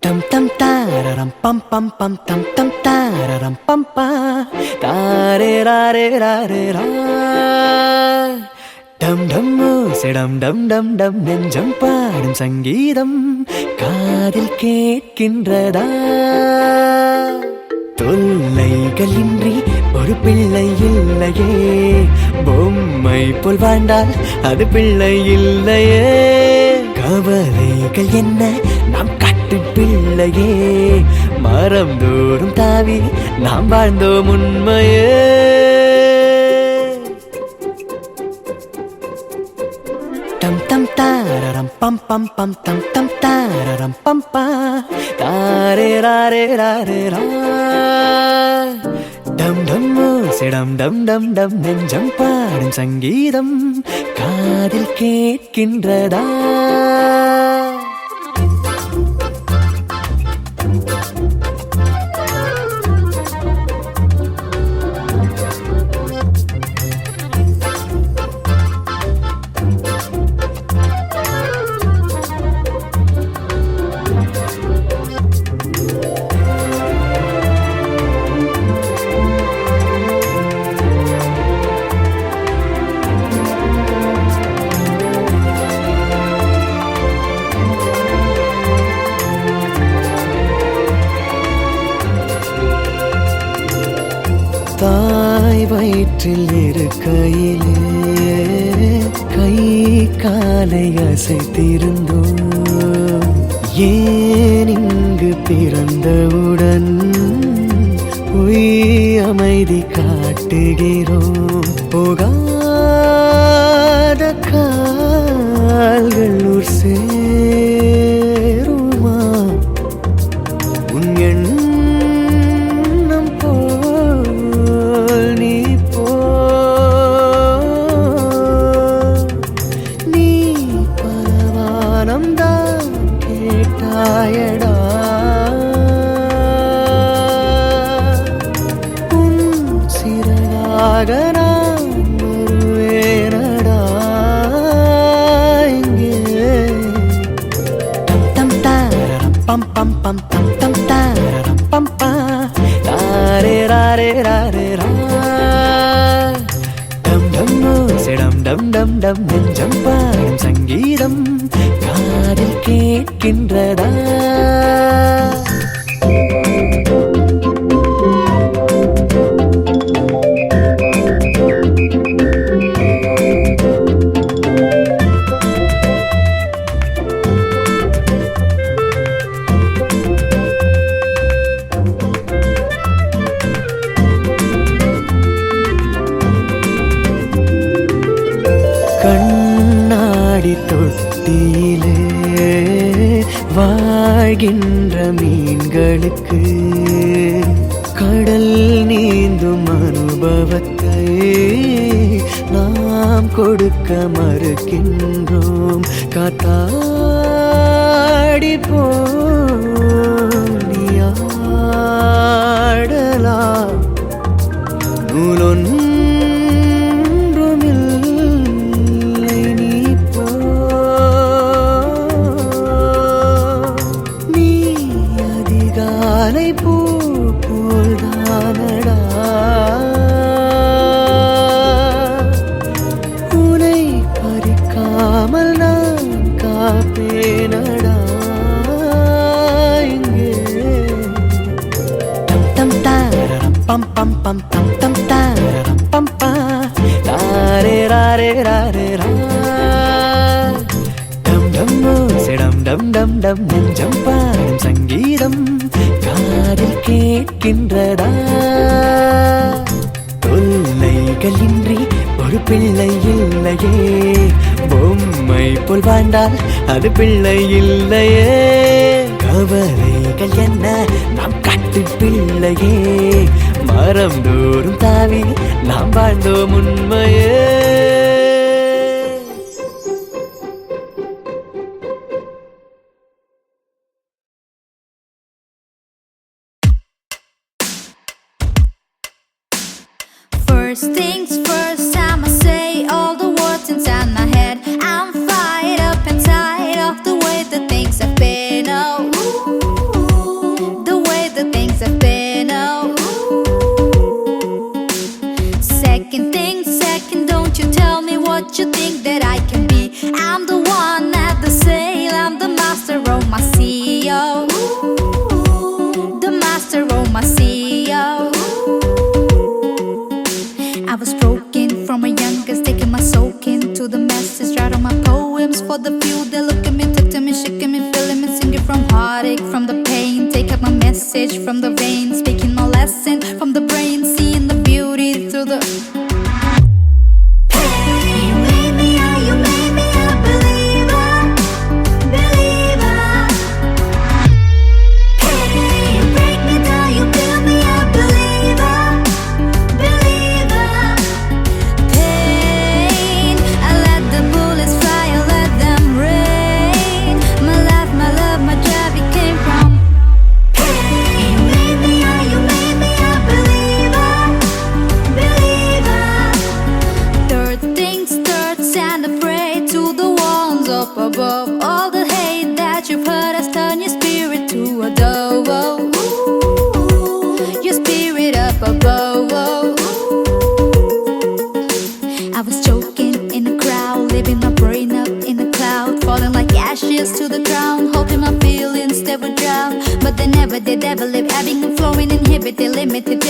Tam tam tararam pam pam pam tam tam tararam pam pa tare ra re ra re ra டம் டம் ஓசைடம் டம் டம் டம் நெஞ்சம் பாடும் சங்கீதம் காதில் கேட்கின்றதா தொல்லைகள் இன்றி ஒரு பிள்ளை இல்லையே பொம்மை போல் வாழ்ந்தால் அது பிள்ளை இல்லையே கவலைகள் என்ன நாம் காட்டும் பிள்ளையே மரம் தோறும் தாவி நாம் வாழ்ந்தோம் உண்மையே tam tam tararam pam pam pam tam tam tararam pam pa tare ra re ra re ra dam dam ஓசைடம் டம் டம் டம் நெஞ்சம் பாடும் சங்கீதம் காதில் கேட்கின்றதா தாய் வயிற்றில் இருக்கையிலே கை காலை அசைத்திருந்தோம் ஏன் இங்கு பிறந்தவுடன் பொய் அமைதி காட்டுகிறோம் போகாத கால்கள் ஊர் சேருமா உன் pam pam pam tam tam tararam pam pa tare ra re ra re ra dam dam ஓசைடம் டம் டம் டம் நெஞ்சம் பாடும் சங்கீதம் காதில் கேட்கின்றதா கண்ணாடி தொட்டியிலே வாழ்கின்ற மீன்களுக்கு கடல் நீந்தும் அனுபவத்தை நாம் கொடுக்க மறுக்கின்றோம் காத்தாடி போனியாடலாம் நூலொன் pam pam pam tam tam tararam pam pa tare ra re ra re ra dam dam ஓசைடம் டம் டம் டம் நெஞ்சம் பாடும் சங்கீதம் காதில் கேட்கின்றதா தொல்லைகள் இன்றி ஒரு பிள்ளை இல்லையே பொம்மை போல் வாழ்ந்தால் அது பிள்ளை இல்லையே கவலைகள் என்ன நாம் காட்டும் பிள்ளையே மரம் தோறும் தாவி நாம் வாழ்ந்தோம் உண்மையே First things first, I'ma say all the words inside my head. I'm fired up and tired of the way that things have been. Oh, ooh. heartache, from the pain. Take up my message from the veins, speaking my lesson from the brain, seeing the beauty through the. Hey, you made me a believer, believer. Hey, you break me down, you build me a believer, believer. Pain, I let the bullets fly, I let them rain. My life, my drive, it came from. Hey, you made me a believer, believer. Third things third, and I pray to the ones up above. All the hate that you put us, turn your spirit to a dove. Your spirit up above. I was choking in the crowd, living my brain up in the cloud, falling like ashes to the ground, hoping my feelings they would drown, but they never did. Ever live, ebbing and flowing, inhibited, limited,